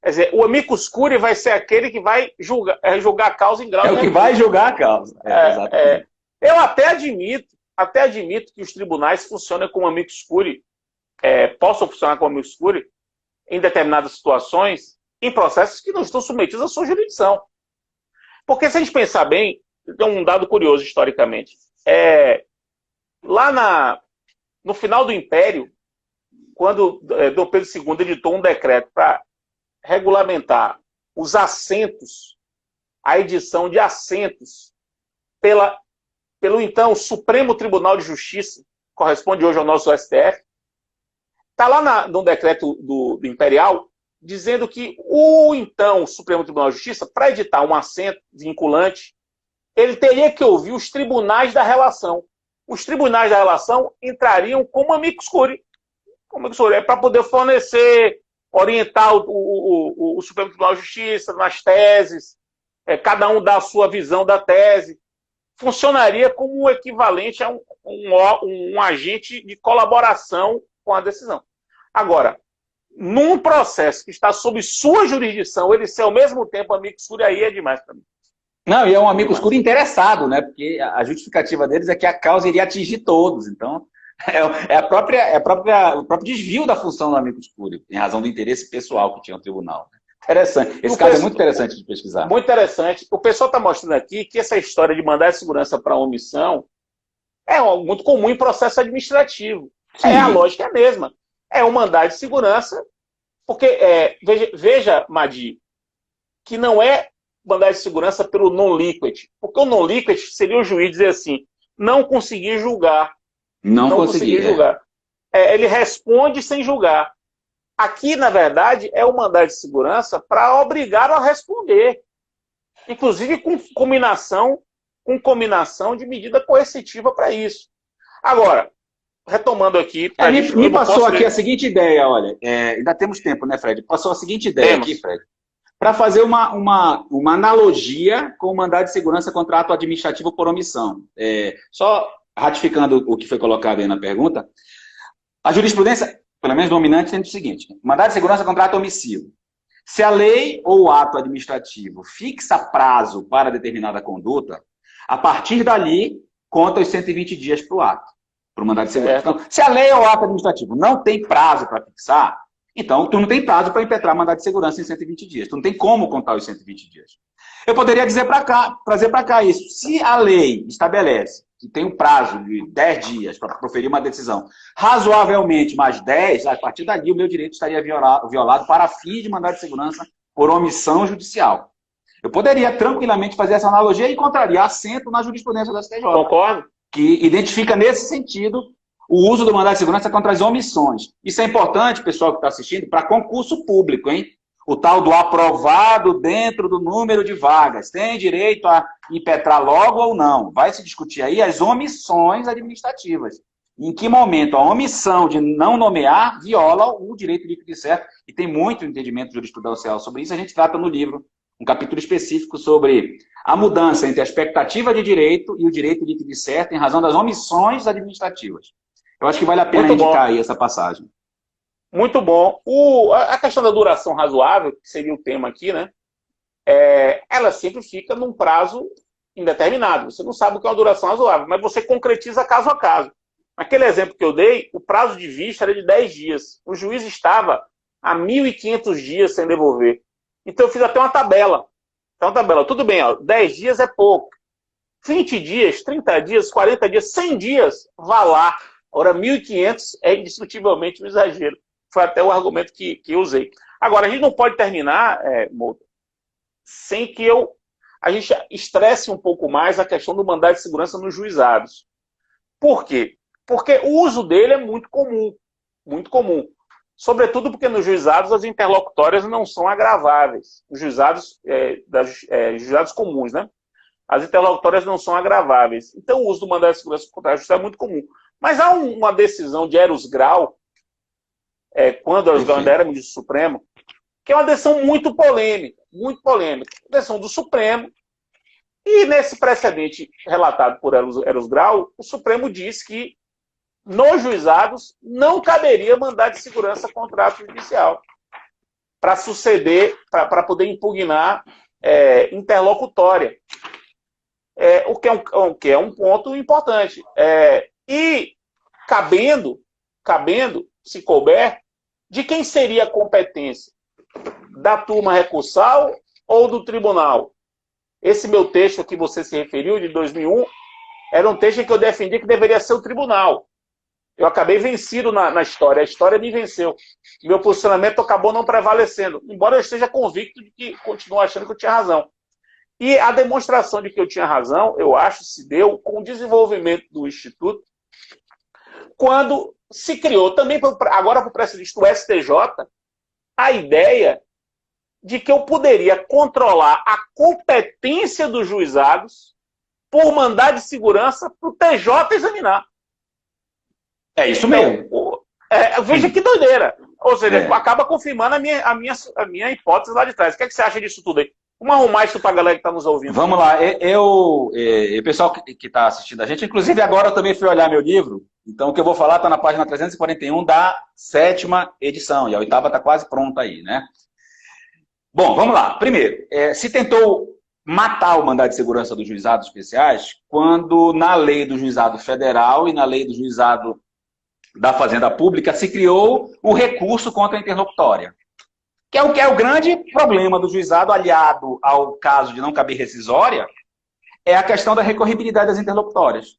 Quer dizer, o amicus curiae vai ser aquele que vai julgar a causa em grau de... É o que vai julgar a causa. Exatamente. Eu até admito que os tribunais funcionem como amicus curiae, possam funcionar como amicus curiae em determinadas situações, em processos que não estão submetidos à sua jurisdição. Porque se a gente pensar bem, tem um dado curioso historicamente. No final do Império, quando Dom Pedro II editou um decreto para regulamentar os assentos, a edição de assentos pelo então Supremo Tribunal de Justiça, corresponde hoje ao nosso STF, está lá no decreto do Imperial, dizendo que o então Supremo Tribunal de Justiça, para editar um assento vinculante, ele teria que ouvir os tribunais da relação. Os tribunais da relação entrariam como amicus curiae. Para poder fornecer, orientar o Supremo Tribunal de Justiça nas teses, cada um dá a sua visão da tese. Funcionaria como o equivalente a um agente de colaboração com a decisão. Agora, num processo que está sob sua jurisdição, ele ser ao mesmo tempo amicus curiae, aí é demais para mim. Não, e é um amicus curiae interessado, né? Porque a justificativa deles é que a causa iria atingir todos. Então, o próprio desvio da função do amicus curiae, em razão do interesse pessoal que tinha o tribunal. Interessante. Esse caso é muito interessante de pesquisar. Muito interessante. O pessoal está mostrando aqui que essa história de mandar de segurança para omissão é algo muito comum em processo administrativo. Sim. A lógica é a mesma. É um mandado de segurança, porque, veja, Madi, que não é mandado de segurança pelo non-liquid. Porque o non-liquid seria o juiz dizer assim, não consegui julgar. Não consegui julgar. Ele responde sem julgar. Aqui, na verdade, é o mandado de segurança para obrigar a responder. Inclusive com combinação de medida coercitiva para isso. Agora, retomando aqui... Me passou aqui a seguinte ideia, olha, ainda temos tempo, né, Fred? Passou a seguinte ideia aqui, Fred, para fazer uma analogia com o mandado de segurança contra ato administrativo por omissão. Só ratificando o que foi colocado aí na pergunta, a jurisprudência, pelo menos dominante, tem o seguinte: mandado de segurança contra ato omissivo. Se a lei ou o ato administrativo fixa prazo para determinada conduta, a partir dali, conta os 120 dias para o ato, para o mandado de segurança. Então, se a lei ou o ato administrativo não tem prazo para fixar, então tu não tem prazo para impetrar mandado de segurança em 120 dias. Tu não tem como contar os 120 dias. Eu poderia trazer para cá isso. Se a lei estabelece que tem um prazo de 10 dias para proferir uma decisão, razoavelmente mais 10, a partir dali o meu direito estaria violado para fins de mandado de segurança por omissão judicial. Eu poderia tranquilamente fazer essa analogia e encontraria assento na jurisprudência da STJ. Concordo. Que identifica nesse sentido o uso do mandado de segurança contra as omissões. Isso é importante, pessoal que está assistindo, para concurso público, hein? O tal do aprovado dentro do número de vagas. Tem direito a impetrar logo ou não? Vai se discutir aí as omissões administrativas. Em que momento a omissão de não nomear viola o direito líquido e certo? E tem muito entendimento jurisprudencial sobre isso. A gente trata no livro um capítulo específico sobre a mudança entre a expectativa de direito e o direito líquido e certo em razão das omissões administrativas. Eu acho que vale a pena indicar aí essa passagem. Muito bom. A questão da duração razoável, que seria o tema aqui, né? Ela sempre fica num prazo indeterminado. Você não sabe o que é uma duração razoável, mas você concretiza caso a caso. Naquele exemplo que eu dei, o prazo de vista era de 10 dias. O juiz estava há 1.500 dias sem devolver. Então eu fiz até uma tabela. Tudo bem, 10 dias é pouco. 20 dias, 30 dias, 40 dias, 100 dias, vá lá. Ora, 1.500 é indiscutivelmente um exagero. Foi até o argumento que eu usei. Agora, a gente não pode terminar, Mouta, sem que a gente estresse um pouco mais a questão do mandado de segurança nos juizados. Por quê? Porque o uso dele é muito comum. Muito comum. Sobretudo porque nos juizados as interlocutórias não são agraváveis. Os juizados, juizados comuns, né? As interlocutórias não são agraváveis. Então, o uso do mandado de segurança contra a justiça é muito comum. Mas há uma decisão de Eros Grau, quando Eros Grau ainda era ministro do Supremo, que é uma decisão muito polêmica. Decisão do Supremo. E nesse precedente relatado por Eros Grau, o Supremo diz que nos juizados não caberia mandado de segurança contra ato judicial para suceder, para poder impugnar interlocutória. O que é um ponto importante. E cabendo, se couber, de quem seria a competência? Da turma recursal ou do tribunal? Esse meu texto que você se referiu, de 2001, era um texto em que eu defendi que deveria ser o tribunal. Eu acabei vencido na história. A história me venceu. Meu posicionamento acabou não prevalecendo. Embora eu esteja convicto de que continuo achando que eu tinha razão. E a demonstração de que eu tinha razão, eu acho, se deu com o desenvolvimento do Instituto, quando se criou também, agora para o precedente do STJ, a ideia de que eu poderia controlar a competência dos juizados por mandado de segurança para o TJ examinar. É isso mesmo. Veja que doideira. Ou seja, acaba confirmando a minha hipótese lá de trás. O que você acha disso tudo aí? Vamos arrumar isso para a galera que está nos ouvindo. Vamos lá. O pessoal que está assistindo a gente, inclusive agora eu também fui olhar meu livro, então o que eu vou falar está na página 341 da 7ª edição, e a 8ª está quase pronta aí, né? Bom, vamos lá. Primeiro, se tentou matar o mandado de segurança dos juizados especiais quando na lei do juizado federal e na lei do juizado da Fazenda Pública se criou o recurso contra a interlocutória. que é o grande problema do juizado, aliado ao caso de não caber rescisória, é a questão da recorribilidade das interlocutórias.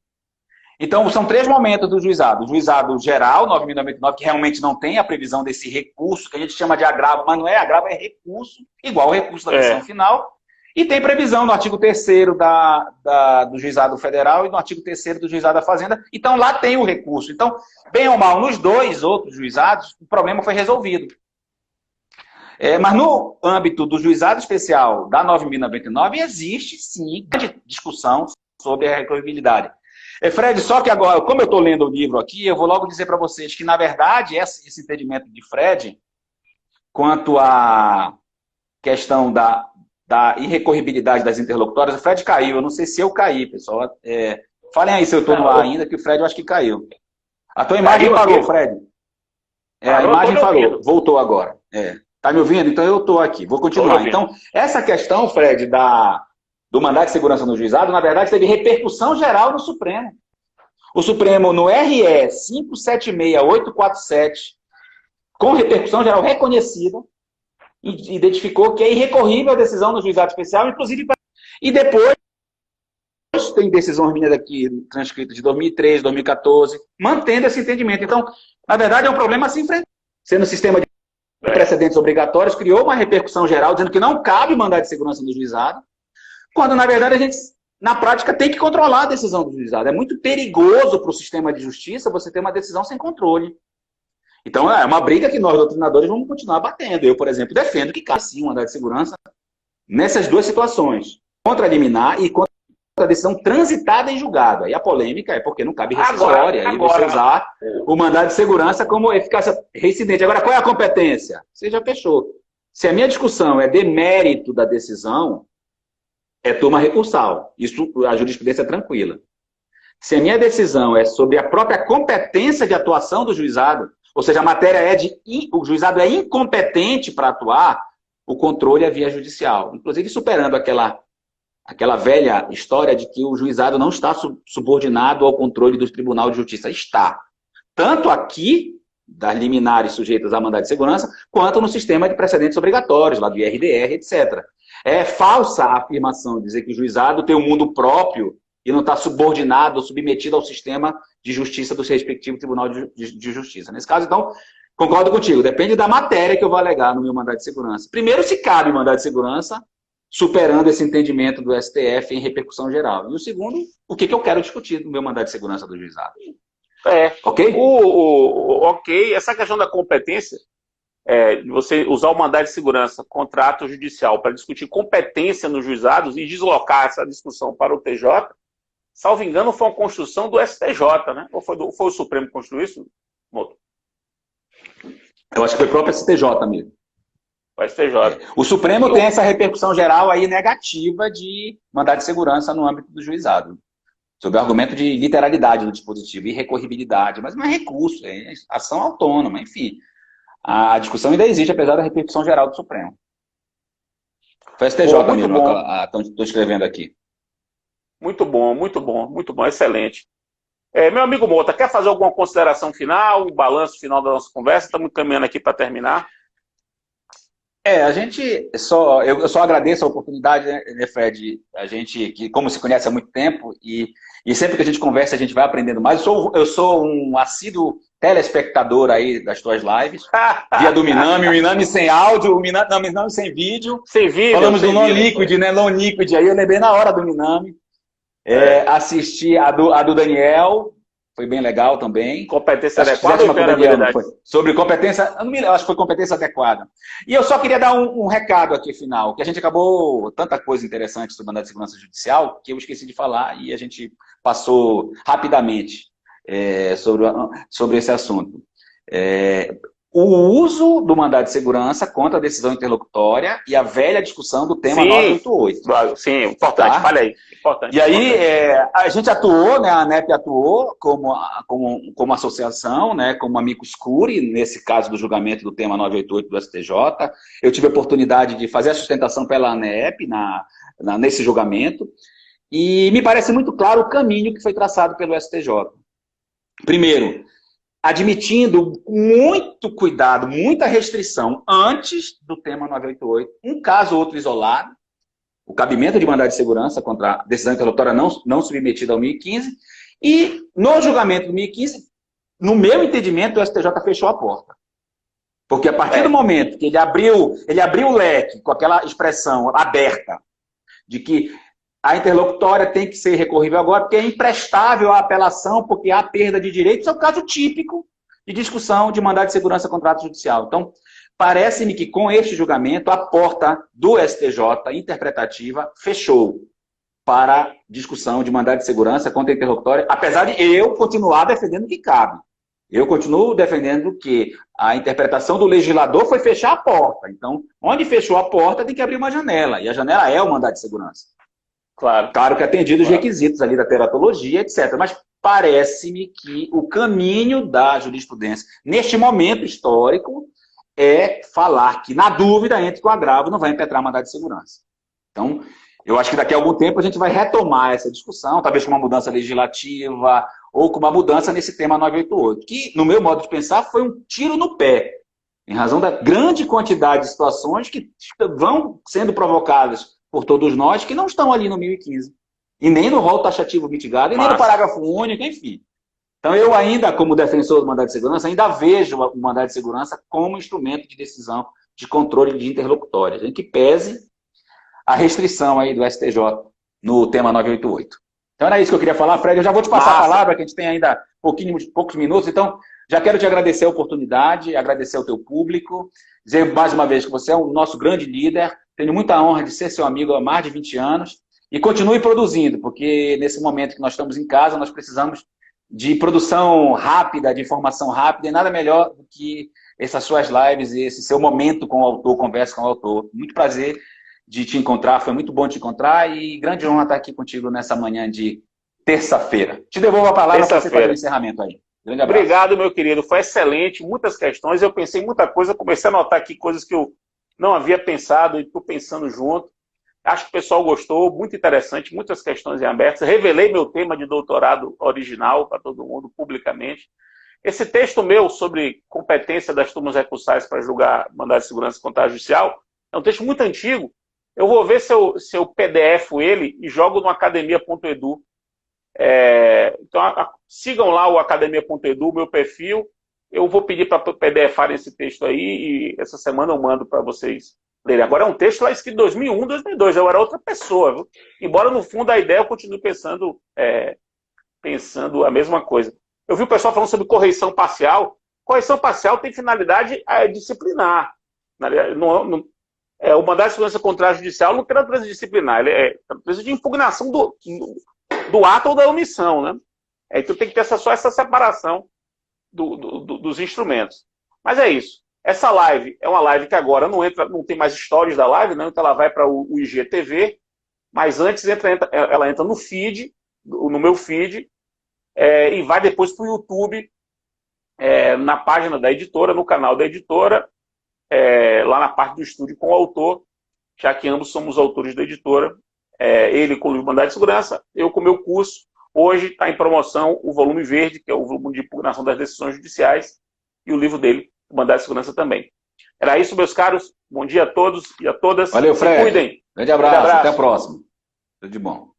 Então, são 3 momentos do juizado. O juizado geral, 9.099, que realmente não tem a previsão desse recurso, que a gente chama de agravo, mas não é agravo, é recurso, igual o recurso da decisão final. E tem previsão no artigo 3º do juizado federal e no artigo 3º do juizado da fazenda. Então, lá tem o recurso. Então, bem ou mal, nos 2 outros juizados, o problema foi resolvido. Mas no âmbito do juizado especial da 9.099, existe, sim, discussão sobre a recorribilidade. Fred, só que agora, como eu estou lendo o livro aqui, eu vou logo dizer para vocês que, na verdade, esse entendimento de Fred, quanto à questão da irrecorribilidade das interlocutórias, o Fred caiu. Eu não sei se eu caí, pessoal. Falem aí se eu estou no ar ainda, que o Fred eu acho que caiu. A tua imagem parou, Fred. A imagem parou. Voltou agora. Tá me ouvindo? Então eu estou aqui. Vou continuar. Então, essa questão, Fred, do mandado de segurança no juizado, na verdade, teve repercussão geral no Supremo. O Supremo, no RE 576847, com repercussão geral reconhecida, identificou que é irrecorrível a decisão do juizado especial, inclusive... E depois, tem decisões minhas aqui transcritas de 2013, 2014, mantendo esse entendimento. Então, na verdade, é um problema assim, sendo o sistema de precedentes obrigatórios, criou uma repercussão geral, dizendo que não cabe mandado de segurança no juizado, quando, na verdade, a gente, na prática, tem que controlar a decisão do juizado. É muito perigoso para o sistema de justiça você ter uma decisão sem controle. Então, é uma briga que nós, doutrinadores, vamos continuar batendo. Eu, por exemplo, defendo que cabe sim um mandado de segurança nessas 2 situações. Contra a liminar e contra a decisão transitada em julgado. Aí a polêmica é porque não cabe rescisória. Aí você usar o mandado de segurança como eficácia reincidente. Agora, qual é a competência? Você já fechou. Se a minha discussão é de mérito da decisão, é turma recursal. Isso, a jurisprudência é tranquila. Se a minha decisão é sobre a própria competência de atuação do juizado, ou seja, a matéria o juizado é incompetente para atuar, o controle é via judicial. Inclusive superando aquela velha história de que o juizado não está subordinado ao controle do Tribunal de Justiça. Está. Tanto aqui, das liminares sujeitas a mandado de segurança, quanto no sistema de precedentes obrigatórios, lá do IRDR, etc. É falsa a afirmação de dizer que o juizado tem um mundo próprio e não está subordinado ou submetido ao sistema de justiça do seu respectivo Tribunal de Justiça. Nesse caso, então, concordo contigo. Depende da matéria que eu vou alegar no meu mandado de segurança. Primeiro, se cabe mandado de segurança, superando esse entendimento do STF em repercussão geral. E o segundo, o que eu quero discutir no meu mandado de segurança do juizado. Ok? Ok. Essa questão da competência, de você usar o mandado de segurança contra ato judicial para discutir competência nos juizados e deslocar essa discussão para o TJ, salvo engano, foi uma construção do STJ, né? Ou foi o Supremo que construiu isso, Moto? Eu acho que foi o próprio STJ mesmo. O STJ. O Supremo tem essa repercussão geral aí negativa de mandado de segurança no âmbito do juizado. Sob o argumento de literalidade do dispositivo, irrecorribilidade, mas não é recurso, é ação autônoma, enfim. A discussão ainda existe, apesar da repercussão geral do Supremo. Foi o STJ mesmo, estou escrevendo aqui. Muito bom, excelente. Meu amigo Mota, quer fazer alguma consideração final, um balanço final da nossa conversa? Estamos caminhando aqui para terminar. Eu só agradeço a oportunidade, né, Fred? A gente, que como se conhece há muito tempo, e sempre que a gente conversa, a gente vai aprendendo mais. Eu sou um assíduo telespectador aí das tuas lives, via do Minami, o Minami sem áudio, o Minami sem vídeo. Sem vídeo. Falamos do non-liquid, né? Non-liquid, aí eu lembrei na hora do Minami. Assisti a do Daniel, foi bem legal também. Competência adequada ou Daniel, sobre competência, eu acho que foi competência adequada. E eu só queria dar um recado aqui final, que a gente acabou tanta coisa interessante sobre o mandado de segurança judicial, que eu esqueci de falar e a gente passou rapidamente sobre esse assunto. O uso do mandado de segurança contra a decisão interlocutória e a velha discussão do tema 988. Sim, importante, fale aí. Importante, e aí, a gente atuou, né, a ANEP atuou como associação, né, como amicus curiae, nesse caso do julgamento do tema 988 do STJ. Eu tive a oportunidade de fazer a sustentação pela ANEP nesse julgamento, e me parece muito claro o caminho que foi traçado pelo STJ. Primeiro, admitindo muito cuidado, muita restrição antes do tema 988, um caso ou outro isolado, o cabimento de mandado de segurança contra a decisão interlocutória não submetida ao 1015, e no julgamento do 1015, no meu entendimento, o STJ fechou a porta. Porque a partir do momento que ele abriu o leque com aquela expressão aberta de que a interlocutória tem que ser recorrível agora, porque é imprestável a apelação, porque há perda de direitos, é o caso típico de discussão de mandado de segurança contra ato judicial. Então, parece-me que com este julgamento, a porta do STJ interpretativa fechou para discussão de mandado de segurança contra a interlocutória, apesar de eu continuar defendendo que cabe. Eu continuo defendendo que a interpretação do legislador foi fechar a porta. Então, onde fechou a porta, tem que abrir uma janela. E a janela é o mandado de segurança. Claro que atendido os requisitos ali da teratologia, etc. Mas parece-me que o caminho da jurisprudência, neste momento histórico, é falar que, na dúvida, entre com o agravo, não vai impetrar mandado de segurança. Então, eu acho que daqui a algum tempo a gente vai retomar essa discussão, talvez com uma mudança legislativa ou com uma mudança nesse tema 988, que, no meu modo de pensar, foi um tiro no pé, em razão da grande quantidade de situações que vão sendo provocadas por todos nós, que não estão ali no 1015, e nem no rol taxativo mitigado, e nem no parágrafo único, enfim. Então, eu ainda, como defensor do mandado de segurança, ainda vejo o mandado de segurança como instrumento de decisão de controle de interlocutórias, em que pese a restrição aí do STJ no tema 988. Então, era isso que eu queria falar, Fred. Eu já vou te passar a palavra, que a gente tem ainda poucos minutos, então já quero te agradecer a oportunidade, agradecer ao teu público, dizer mais uma vez que você é o nosso grande líder, tenho muita honra de ser seu amigo há mais de 20 anos, e continue produzindo, porque nesse momento que nós estamos em casa, nós precisamos de produção rápida, de informação rápida, e nada melhor do que essas suas lives e esse seu momento com o autor, conversa com o autor. Muito prazer de te encontrar, foi muito bom te encontrar, e grande honra estar aqui contigo nessa manhã de terça-feira. Te devolvo a palavra para você fazer o encerramento aí. Grande abraço. Obrigado, meu querido, foi excelente, muitas questões, eu pensei em muita coisa, comecei a anotar aqui coisas que eu não havia pensado e estou pensando junto. Acho que o pessoal gostou, muito interessante, muitas questões em abertas. Revelei meu tema de doutorado original para todo mundo, publicamente. Esse texto meu sobre competência das turmas recursais para julgar mandado de segurança contra a judicial é um texto muito antigo. Eu vou ver se eu PDF ele e jogo no academia.edu. Então, sigam lá o academia.edu, meu perfil. Eu vou pedir para PDFar esse texto aí e essa semana eu mando para vocês lerem. Agora é um texto lá escrito em 2001, 2002, eu era outra pessoa, viu? Embora no fundo a ideia eu continue pensando a mesma coisa. Eu vi o pessoal falando sobre correição parcial. Correição parcial tem finalidade disciplinar. O mandado de segurança contra a judicial não tem natureza disciplinar, ele é natureza de impugnação do ato ou da omissão, né? Então tem que ter só essa separação dos instrumentos. Mas é isso. Essa live é uma live que agora não tem mais stories da live, né? Então ela vai para o IGTV, mas antes ela entra no feed, no meu feed, e vai depois para o YouTube, na página da editora, no canal da editora, lá na parte do estúdio com o autor, já que ambos somos autores da editora, ele com o livro Mandado de Segurança, eu com o meu curso. Hoje está em promoção o volume verde, que é o volume de impugnação das decisões judiciais, e o livro dele, o Mandado de Segurança também. Era isso, meus caros. Bom dia a todos e a todas. Valeu, Fred. Se cuidem. Grande abraço. Até a próxima. Tudo de bom.